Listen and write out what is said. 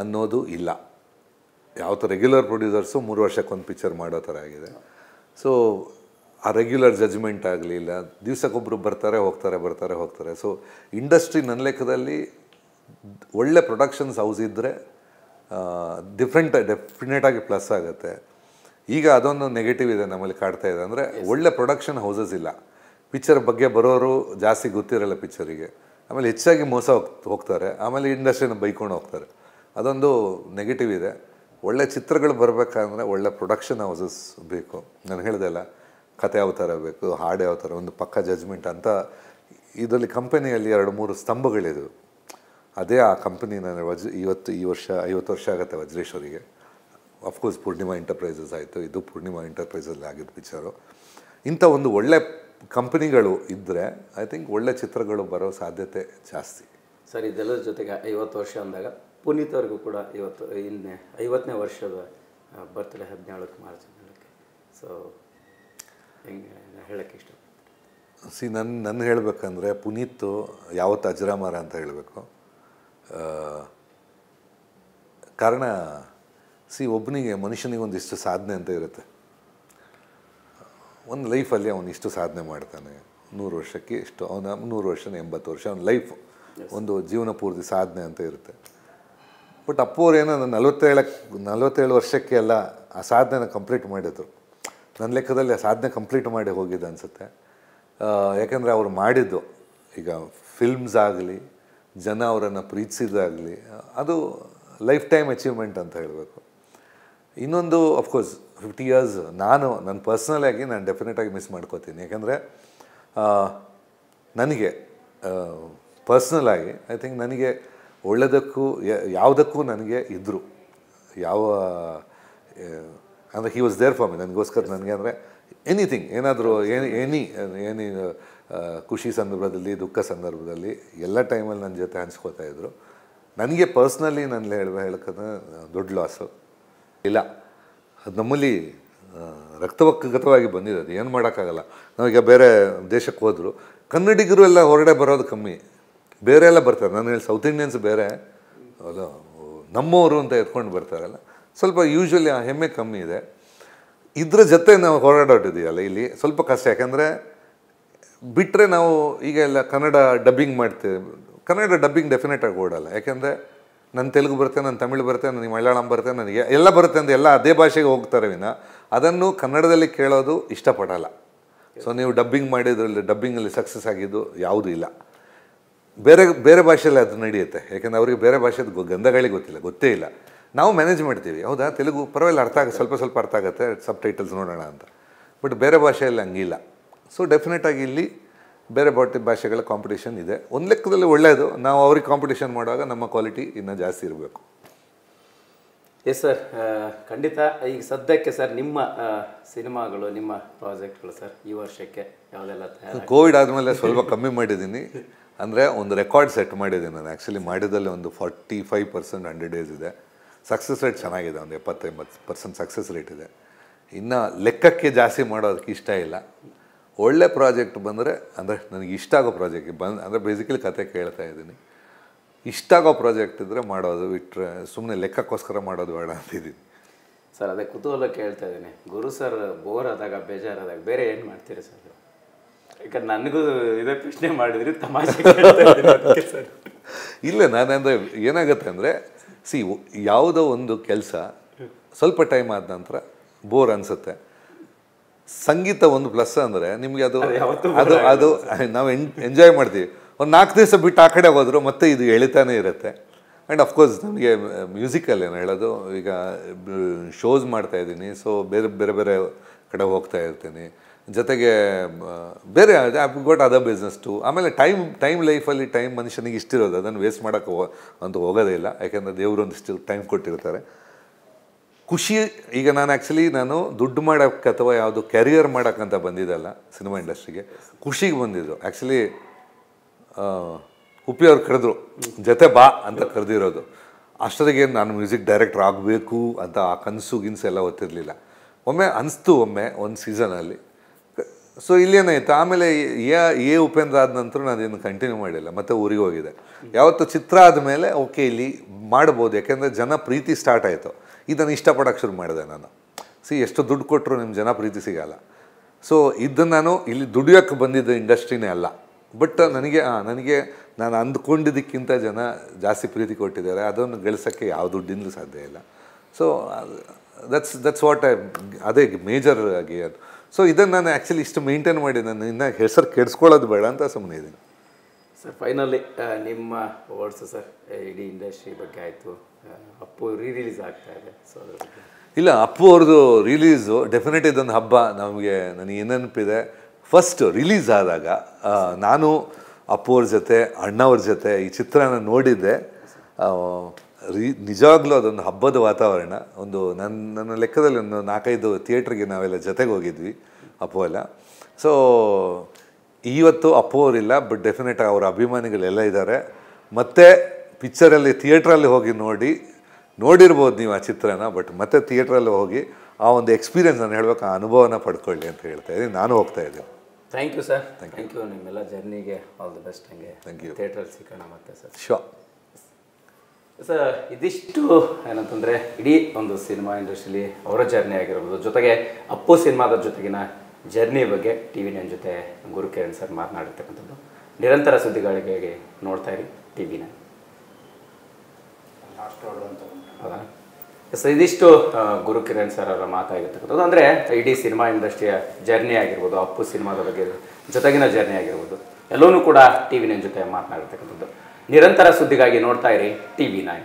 ಅನ್ನೋದು ಇಲ್ಲ. ಯಾವತ್ತು ರೆಗ್ಯುಲರ್ ಪ್ರೊಡ್ಯೂಸರ್ಸು 3 ವರ್ಷಕ್ಕೊಂದು ಪಿಕ್ಚರ್ ಮಾಡೋ ಥರ ಆಗಿದೆ. ಸೊ ಆ ರೆಗ್ಯುಲರ್ ಜಜ್ಮೆಂಟ್ ಆಗಲಿಲ್ಲ, ದಿವ್ಸಕ್ಕೊಬ್ಬರು ಬರ್ತಾರೆ ಹೋಗ್ತಾರೆ. ಸೊ ಇಂಡಸ್ಟ್ರಿ ನನ್ನ ಲೆಕ್ಕದಲ್ಲಿ ಒಳ್ಳೆ ಪ್ರೊಡಕ್ಷನ್ಸ್ ಹೌಸ್ ಇದ್ದರೆ ಡೆಫಿನೆಟಾಗಿ ಪ್ಲಸ್ ಆಗುತ್ತೆ. ಈಗ ಅದೊಂದು ನೆಗೆಟಿವ್ ಇದೆ ನಮ್ಮಲ್ಲಿ ಕಾಡ್ತಾ ಇದೆ, ಅಂದರೆ ಒಳ್ಳೆ ಪ್ರೊಡಕ್ಷನ್ ಹೌಸಸ್ ಇಲ್ಲ. ಪಿಕ್ಚರ್ ಬಗ್ಗೆ ಬರೋರು ಜಾಸ್ತಿ ಗೊತ್ತಿರಲ್ಲ ಪಿಕ್ಚರಿಗೆ, ಆಮೇಲೆ ಹೆಚ್ಚಾಗಿ ಮೋಸ ಹೋಗ್ತಾರೆ, ಆಮೇಲೆ ಇಂಡಸ್ಟ್ರಿನ ಬೈಕೊಂಡು ಹೋಗ್ತಾರೆ. ಅದೊಂದು ನೆಗೆಟಿವ್ ಇದೆ. ಒಳ್ಳೆ ಚಿತ್ರಗಳು ಬರಬೇಕಂದ್ರೆ ಒಳ್ಳೆ ಪ್ರೊಡಕ್ಷನ್ ಹೌಸಸ್ ಬೇಕು. ನಾನು ಹೇಳ್ದಲ್ಲ, ಕತೆ ಯಾವ ಥರ ಬೇಕು, ಹಾಡು ಯಾವ ಥರ, ಒಂದು ಪಕ್ಕ ಜಜ್ಮೆಂಟ್ ಅಂತ. ಇದರಲ್ಲಿ ಕಂಪನಿಯಲ್ಲಿ 2-3 ಸ್ತಂಭಗಳಿದ್ವು. ಅದೇ ಆ ಕಂಪನಿ ನಾನು ಈ ವರ್ಷ 50 ವರ್ಷ ಆಗುತ್ತೆ ವಜ್ರೇಶ್ವರಿಗೆ. ಅಫ್ಕೋರ್ಸ್ ಪೂರ್ಣಿಮಾ ಎಂಟರ್ಪ್ರೈಸಸ್ ಆಯಿತು, ಇದು ಪೂರ್ಣಿಮಾ ಎಂಟರ್ಪ್ರೈಸಲ್ಲಿ ಆಗಿದ್ದು ಪಿಕ್ಚರು. ಇಂಥ ಒಂದು ಒಳ್ಳೆ ಕಂಪನಿಗಳು ಇದ್ದರೆ ಐ ಥಿಂಕ್ ಒಳ್ಳೆ ಚಿತ್ರಗಳು ಬರೋ ಸಾಧ್ಯತೆ ಜಾಸ್ತಿ. ಸರ್, ಇದೆಲ್ಲರ ಜೊತೆಗೆ 50 ವರ್ಷ ಅಂದಾಗ ಪುನೀತ್ ಅವ್ರಿಗೂ ಕೂಡ ಇವತ್ತು 50ನೇ ವರ್ಷದ ಬರ್ತ್ಡೇ 17 ಮಾರ್ಚ್ 17ಕ್ಕೆ. ಸೊ ಹೆಂಗೆ ಹೇಳೋಕ್ಕೆ ಇಷ್ಟಪಡ್ತೀನಿ. ನನ್ನ ಹೇಳಬೇಕಂದ್ರೆ ಪುನೀತ್ ಯಾವತ್ತು ಅಜರಾಮರ ಅಂತ ಹೇಳಬೇಕು. ಕಾರಣ ಒಬ್ಬನಿಗೆ ಮನುಷ್ಯನಿಗೆ ಒಂದಿಷ್ಟು ಸಾಧನೆ ಅಂತ ಇರುತ್ತೆ. ಒಂದು ಲೈಫಲ್ಲಿ ಅವನು ಇಷ್ಟು ಸಾಧನೆ ಮಾಡ್ತಾನೆ, 100 ವರ್ಷಕ್ಕೆ ಇಷ್ಟು, ಅವನ 100 ವರ್ಷ 80 ವರ್ಷ ಅವನ ಲೈಫ್ ಒಂದು ಜೀವನ ಪೂರ್ತಿ ಸಾಧನೆ ಅಂತ ಇರುತ್ತೆ. ಬಟ್ ಅಪ್ಪು ಅವ್ರು ಏನೋ 47 ವರ್ಷಕ್ಕೆ ಎಲ್ಲ ಆ ಸಾಧನೆನ ಕಂಪ್ಲೀಟ್ ಮಾಡಿದ್ರು. ನನ್ನ ಲೆಕ್ಕದಲ್ಲಿ ಆ ಸಾಧನೆ ಕಂಪ್ಲೀಟ್ ಮಾಡಿ ಹೋಗಿದೆ ಅನಿಸುತ್ತೆ. ಯಾಕಂದರೆ ಅವ್ರು ಮಾಡಿದ್ದು ಈಗ ಫಿಲ್ಮ್ಸ್ ಆಗಲಿ, ಜನ ಅವರನ್ನು ಪ್ರೀತಿಸಿದಾಗಲಿ, ಅದು ಲೈಫ್ ಟೈಮ್ ಅಚೀವ್ಮೆಂಟ್ ಅಂತ ಹೇಳಬೇಕು. ಇನ್ನೊಂದು ಅಫ್ಕೋರ್ಸ್ 50 ಇಯರ್ಸ್ ನನ್ನ ಪರ್ಸ್ನಲಾಗಿ ನಾನು ಡೆಫಿನೆಟಾಗಿ ಮಿಸ್ ಮಾಡ್ಕೋತೀನಿ. ಯಾಕಂದರೆ ನನಗೆ ಪರ್ಸ್ನಲಾಗಿ ಐ ಥಿಂಕ್ ನನಗೆ ಒಳ್ಳೆಯದಕ್ಕೂ ಯಾವುದಕ್ಕೂ ನನಗೆ ಇದ್ದರು. ಅಂದರೆ he was there for me. ನನಗೋಸ್ಕರ ನನಗೆ ಅಂದರೆ ಎನಿಥಿಂಗ್, ಏನಾದರೂ ಏನಿ ಖುಷಿ ಸಂದರ್ಭದಲ್ಲಿ, ದುಃಖ ಸಂದರ್ಭದಲ್ಲಿ ಎಲ್ಲ ಟೈಮಲ್ಲಿ ನನ್ನ ಜೊತೆ ಹಂಚ್ಕೋತಾ ಇದ್ದರು. ನನಗೆ ಪರ್ಸ್ನಲಿ ನಾನು ಹೇಳೋಕ್ಕಂದ್ರೆ ದೊಡ್ಡ ಲಾಸು ಇಲ್ಲ. ಅದು ನಮ್ಮಲ್ಲಿ ರಕ್ತವಕ್ಕಗತವಾಗಿ ಬಂದಿದೆ. ಅದು ಏನು ಮಾಡೋಕ್ಕಾಗಲ್ಲ. ನಾವೀಗ ಬೇರೆ ದೇಶಕ್ಕೆ ಹೋದರು ಕನ್ನಡಿಗರು ಎಲ್ಲ ಹೊರಗಡೆ ಬರೋದು ಕಮ್ಮಿ, ಬೇರೆ ಎಲ್ಲ ಬರ್ತಾರೆ. ನಾನು ಹೇಳಿ ಸೌತ್ ಇಂಡಿಯನ್ಸ್ ಬೇರೆ, ಅದು ನಮ್ಮವರು ಅಂತ ಎತ್ಕೊಂಡು ಬರ್ತಾರಲ್ಲ, ಸ್ವಲ್ಪ ಯೂಶ್ವಲಿ ಆ ಹೆಮ್ಮೆ ಕಮ್ಮಿ ಇದೆ. ಇದ್ರ ಜೊತೆ ನಾವು ಹೊರಡಾಟಿದ್ದೀವಲ್ಲ, ಇಲ್ಲಿ ಸ್ವಲ್ಪ ಕಷ್ಟ. ಯಾಕಂದರೆ ಬಿಟ್ಟರೆ ನಾವು ಈಗ ಎಲ್ಲ ಕನ್ನಡ ಡಬ್ಬಿಂಗ್ ಮಾಡ್ತೇವೆ. ಕನ್ನಡ ಡಬ್ಬಿಂಗ್ ಡೆಫಿನೆಟಾಗಿ ಓಡಲ್ಲ. ಯಾಕೆಂದರೆ ನನ್ನ ತೆಲುಗು ಬರುತ್ತೆ, ನನ್ನ ತಮಿಳು ಬರುತ್ತೆ, ನನಗೆ ಮಲಯಾಳಂ ಬರುತ್ತೆ, ನನಗೆ ಎಲ್ಲ ಬರುತ್ತೆ ಅಂತ ಎಲ್ಲ ಅದೇ ಭಾಷೆಗೆ ಹೋಗ್ತಾರೆ ವಿನ ಅದನ್ನು ಕನ್ನಡದಲ್ಲಿ ಕೇಳೋದು ಇಷ್ಟಪಡಲ್ಲ. ಸೊ ನೀವು ಡಬ್ಬಿಂಗ್ ಮಾಡಿದ್ರಲ್ಲಿ ಡಬ್ಬಿಂಗಲ್ಲಿ ಸಕ್ಸಸ್ ಆಗಿದ್ದು ಯಾವುದೂ ಇಲ್ಲ. ಬೇರೆ ಭಾಷೆಯಲ್ಲಿ ಅದು ನಡೆಯುತ್ತೆ. ಯಾಕೆಂದರೆ ಅವರಿಗೆ ಬೇರೆ ಭಾಷೆದು ಗಂಧಗಳಿಗೆ ಗೊತ್ತೇ ಇಲ್ಲ. ನಾವು ಮ್ಯಾನೇಜ್ ಮಾಡ್ತೀವಿ, ಹೌದಾ ತೆಲುಗು ಪರವಾಗಿಲ್ಲ, ಸ್ವಲ್ಪ ಅರ್ಥ ಆಗುತ್ತೆ, ಸಬ್ ಟೈಟಲ್ಸ್ ನೋಡೋಣ ಅಂತ. ಬಟ್ ಬೇರೆ ಭಾಷೆಯಲ್ಲಿ ಹಂಗಿಲ್ಲ. ಸೊ ಡೆಫಿನೆಟಾಗಿ ಇಲ್ಲಿ ಬೇರೆ ಭಾಷೆಗಳ ಕಾಂಪಿಟೇಷನ್ ಇದೆ. ಒಂದು ಲೆಕ್ಕದಲ್ಲಿ ಒಳ್ಳೆಯದು. ನಾವು ಅವ್ರಿಗೆ ಕಾಂಪಿಟೇಷನ್ ಮಾಡುವಾಗ ನಮ್ಮ ಕ್ವಾಲಿಟಿ ಇನ್ನೂ ಜಾಸ್ತಿ ಇರಬೇಕು. ಎಸ್ ಸರ್, ಖಂಡಿತ. ಈಗ ಸದ್ಯಕ್ಕೆ ಸರ್ ನಿಮ್ಮ ಸಿನಿಮಾಗಳು, ನಿಮ್ಮ ಪ್ರಾಜೆಕ್ಟ್ಗಳು ಸರ್ ಈ ವರ್ಷಕ್ಕೆ ಯಾವುದೆಲ್ಲ ತಯಾರು? ಕೋವಿಡ್ ಆದಮೇಲೆ ಸ್ವಲ್ಪ ಕಮ್ಮಿ ಮಾಡಿದ್ದೀನಿ. ಅಂದರೆ ಒಂದು ರೆಕಾರ್ಡ್ ಸೆಟ್ ಮಾಡಿದ್ದೀನಿ ನಾನು. ಆ್ಯಕ್ಚುಲಿ ಮಾಡಿದಲ್ಲಿ ಒಂದು 45% 100 ಡೇಸ್ ಇದೆ. ಸಕ್ಸಸ್ ರೇಟ್ ಚೆನ್ನಾಗಿದೆ, ಒಂದು 70-80% ಸಕ್ಸಸ್ ರೇಟ್ ಇದೆ. ಇನ್ನು ಲೆಕ್ಕಕ್ಕೆ ಜಾಸ್ತಿ ಮಾಡೋದಕ್ಕೆ ಇಷ್ಟ ಇಲ್ಲ. ಒಳ್ಳೆ ಪ್ರಾಜೆಕ್ಟ್ ಬಂದರೆ, ಅಂದರೆ ನನಗೆ ಇಷ್ಟ ಆಗೋ ಪ್ರಾಜೆಕ್ಟ್ ಅಂದರೆ ಬೇಸಿಕಲಿ ಕತೆ ಕೇಳ್ತಾ ಇದ್ದೀನಿ. ಇಷ್ಟ ಆಗೋ ಪ್ರಾಜೆಕ್ಟ್ ಇದ್ದರೆ ಮಾಡೋದು, ಬಿಟ್ಟರೆ ಸುಮ್ಮನೆ ಲೆಕ್ಕಕ್ಕೋಸ್ಕರ ಮಾಡೋದು ಬೇಡ ಅಂತಿದ್ದೀನಿ. ಸರ್ ಅದೇ ಕುತೂಹಲ ಕೇಳ್ತಾ ಇದ್ದೀನಿ, ಗುರು ಸರ್ ಬೋರ್ ಆದಾಗ, ಬೇಜಾರಾದಾಗ ಬೇರೆ ಏನು ಮಾಡ್ತೀರಿ ಸರ್? ಯಾಕಂದ್ರೆ ನನಗೂ ಇದೇ ಪ್ರಶ್ನೆ ಮಾಡಿದ್ರಿ, ತಮಾಷೆ ಸರ್. ಇಲ್ಲ, ನಾನಂದರೆ ಏನಾಗುತ್ತೆ ಅಂದರೆ ಯಾವುದೋ ಒಂದು ಕೆಲಸ ಸ್ವಲ್ಪ ಟೈಮ್ ಆದ ನಂತರ ಬೋರ್ ಅನಿಸುತ್ತೆ. ಸಂಗೀತ ಒಂದು ಪ್ಲಸ್ ಅಂದರೆ ನಿಮಗೆ ಅದು ನಾವು ಎಂಜಾಯ್ ಮಾಡ್ತೀವಿ. ಒಂದು 4 ದಿವಸ ಬಿಟ್ಟು ಆ ಕಡೆ ಹೋದರೂ ಮತ್ತೆ ಇದು ಎಳಿತಾನೆ ಇರುತ್ತೆ. ಆ್ಯಂಡ್ ಅಫ್ಕೋರ್ಸ್ ನನಗೆ ಮ್ಯೂಸಿಕಲ್ಲಿ ಏನು ಹೇಳೋದು, ಈಗ ಶೋಸ್ ಮಾಡ್ತಾಯಿದ್ದೀನಿ. ಸೊ ಬೇರೆ ಕಡೆ ಹೋಗ್ತಾ ಇರ್ತೀನಿ. ಜೊತೆಗೆ ಬೇರೆ I got other business too. ಆಮೇಲೆ ಟೈಮ್ ಲೈಫಲ್ಲಿ ಮನುಷ್ಯನಿಗೆ ಇಷ್ಟಿರೋದು, ಅದನ್ನು ವೇಸ್ಟ್ ಮಾಡೋಕ್ಕೆ ಅಂತೂ ಹೋಗೋದೇ ಇಲ್ಲ. ಯಾಕೆಂದರೆ ದೇವರು ಒಂದಿಷ್ಟು ಟೈಮ್ ಕೊಟ್ಟಿರ್ತಾರೆ. ಖುಷಿ, ಈಗ ನಾನು ದುಡ್ಡು ಮಾಡೋಕ್ಕೆ ಅಥವಾ ಯಾವುದು ಕ್ಯಾರಿಯರ್ ಮಾಡೋಕ್ಕಂತ ಬಂದಿದ್ದಲ್ಲ ಸಿನಿಮಾ ಇಂಡಸ್ಟ್ರಿಗೆ, ಖುಷಿಗೆ ಬಂದಿದ್ದು. ಆ್ಯಕ್ಚುಲಿ ಉಪ್ಪಿಯವ್ರು ಕರೆದ್ರು, ಜೊತೆ ಬಾ ಅಂತ ಕರೆದಿರೋದು. ಅಷ್ಟೊತ್ತಿಗೆ ನಾನು ಮ್ಯೂಸಿಕ್ ಡೈರೆಕ್ಟರ್ ಆಗಬೇಕು ಅಂತ ಆ ಕನಸು ಎಲ್ಲ ಗೊತ್ತಿರಲಿಲ್ಲ. ಒಮ್ಮೆ ಒಂದು ಸೀಸನಲ್ಲಿ ಸೊ ಇಲ್ಲೇನಾಯ್ತು, ಆಮೇಲೆ ಎ ಉಪೇಂದ್ರ ಆದ ನಂತರ ನಾನು ಇದನ್ನು ಕಂಟಿನ್ಯೂ ಮಾಡಿಲ್ಲ, ಮತ್ತೆ ಊರಿಗೆ ಹೋಗಿದೆ. ಯಾವತ್ತು ಚಿತ್ರ ಆದಮೇಲೆ ಓಕೆ ಇಲ್ಲಿ ಮಾಡ್ಬೋದು, ಯಾಕೆಂದರೆ ಜನ ಪ್ರೀತಿ ಸ್ಟಾರ್ಟ್ ಆಯಿತು. ಇದನ್ನು ಇಷ್ಟಪಡೋಕ್ಕೆ ಶುರು ಮಾಡಿದೆ ನಾನು. ಎಷ್ಟು ದುಡ್ಡು ಕೊಟ್ಟರು ನಿಮ್ಮ ಜನ ಪ್ರೀತಿ ಸಿಗಲ್ಲ. ಸೊ ಇದನ್ನು ನಾನು ಇಲ್ಲಿ ದುಡಿಯೋಕ್ಕೆ ಬಂದಿದ್ದ ಇಂಡಸ್ಟ್ರಿನೇ ಅಲ್ಲ. ಬಟ್ ನನಗೆ ನಾನು ಅಂದ್ಕೊಂಡಿದ್ದಕ್ಕಿಂತ ಜನ ಜಾಸ್ತಿ ಪ್ರೀತಿ ಕೊಟ್ಟಿದ್ದಾರೆ. ಅದನ್ನು ಗಳಿಸೋಕ್ಕೆ ಯಾವ ದುಡ್ಡಿಂದಲೂ ಸಾಧ್ಯ ಇಲ್ಲ. ಸೊ ದಟ್ಸ್ ವಾಟ್ ಅದೇ ಮೇಜರ್ ಆಗಿ ಅದು. ಸೊ ಇದನ್ನು ನಾನು ಆ್ಯಕ್ಚುಲಿ ಇಷ್ಟು ಮೇಂಟೈನ್ ಮಾಡಿ ನಾನು ಇನ್ನು ಹೆಸರು ಕೆಡಿಸ್ಕೊಳ್ಳೋದು ಬೇಡ ಅಂತ ಸುಮ್ಮನೆ ಇದ್ದೀನಿ. ಸರ್ ಫೈನಲಿ ನಿಮ್ಮ ವರ್ಡ್ಸು ಸರ್, ಇಡೀ ಇಂಡಸ್ಟ್ರಿ ಬಗ್ಗೆ ಆಯಿತು, ಅಪ್ಪು ರಿಲೀಸ್ ಆಗ್ತಾ ಇದೆ. ಸೊ ಅದ್ರ ಬಗ್ಗೆ ಇಲ್ಲ, ಅಪ್ಪು ಅವ್ರದ್ದು ರಿಲೀಸು ಡೆಫಿನೆಟ್ ಇದೊಂದು ಹಬ್ಬ ನಮಗೆ. ನನಗೆ ನೆನಪಿದೆ, ಫಸ್ಟ್ ರಿಲೀಸ್ ಆದಾಗ ನಾನು ಅಪ್ಪು ಅವ್ರ ಜೊತೆ, ಅಣ್ಣವ್ರ ಜೊತೆ ಈ ಚಿತ್ರನ ನೋಡಿದ್ದೆ. ನಿಜವಾಗ್ಲೂ ಅದೊಂದು ಹಬ್ಬದ ವಾತಾವರಣ. ಒಂದು ನನ್ನ ಲೆಕ್ಕದಲ್ಲಿ ಒಂದು 4-5 ಥಿಯೇಟ್ರಿಗೆ ನಾವೆಲ್ಲ ಜೊತೆಗೆ ಹೋಗಿದ್ವಿ ಅಪ್ಪು ಎಲ್ಲ. ಸೊ ಇವತ್ತು ಅಪ್ಪು ಅವರಿಲ್ಲ, ಬಟ್ ಡೆಫಿನೆಟ್ ಅವರ ಅಭಿಮಾನಿಗಳೆಲ್ಲ ಇದ್ದಾರೆ. ಮತ್ತು ಪಿಕ್ಚರಲ್ಲಿ ಥಿಯೇಟ್ರಲ್ಲಿ ಹೋಗಿ ನೋಡಿರ್ಬೋದು ನೀವು ಆ ಚಿತ್ರನ, ಬಟ್ ಮತ್ತೆ ಥಿಯೇಟ್ರಲ್ಲಿ ಹೋಗಿ ಆ ಒಂದು ಎಕ್ಸ್ಪೀರಿಯನ್ಸ್ ನಾನು ಹೇಳಬೇಕು, ಆ ಅನುಭವನ ಪಡ್ಕೊಳ್ಳಿ ಅಂತ ಹೇಳ್ತಾ ಇದ್ದೀನಿ. ನಾನು ಹೋಗ್ತಾ ಇದ್ದೀನಿ. Thank you sir. Thank you. ನಿಮ್ಮೆಲ್ಲ ಜರ್ನಿಗೆ ಆಲ್ ದಿ ಬೆಸ್ಟ್. ಹಂಗೆ ಥ್ಯಾಂಕ್ ಯು. ಥಿಯೇಟ್ರಲ್ಲಿ ಸಿಗೋಣ ಮತ್ತೆ ಸರ್. ಶೋ ಸರ್ ಇದಿಷ್ಟು ಏನಂತಂದರೆ ಇಡೀ ಒಂದು ಸಿನಿಮಾ ಇಂಡಸ್ಟ್ರಿಲಿ ಅವರ ಜರ್ನಿ ಆಗಿರ್ಬೋದು, ಜೊತೆಗೆ ಅಪ್ಪು ಸಿನಿಮಾದ ಜೊತೆಗಿನ ಜರ್ನಿ ಬಗ್ಗೆ TV9 ಜೊತೆ ಗುರುಕಿರಣ್ ಸರ್ ಮಾತನಾಡಿರ್ತಕ್ಕಂಥದ್ದು. ನಿರಂತರ ಸುದ್ದಿಗಳಿಗೆ ನೋಡ್ತಾ ಇರಿ TV9. ಹೌದಾ ಸರ್, ಇದಿಷ್ಟು ಗುರುಕಿರಣ್ ಸರ್ ಅವರ ಮಾತಾಗಿರ್ತಕ್ಕಂಥದ್ದು. ಅಂದರೆ ಇಡೀ ಸಿನಿಮಾ ಇಂಡಸ್ಟ್ರಿಯ ಜರ್ನಿ ಆಗಿರ್ಬೋದು, ಅಪ್ಪು ಸಿನಿಮಾದ ಬಗ್ಗೆ ಜೊತೆಗಿನ ಜರ್ನಿ ಆಗಿರ್ಬೋದು, ಎಲ್ಲವೂ ಕೂಡ TV9 ಜೊತೆ ಮಾತನಾಡಿರ್ತಕ್ಕಂಥದ್ದು. ನಿರಂತರ ಸುದ್ದಿಗಾಗಿ ನೋಡ್ತಾ ಇರಿ TV9.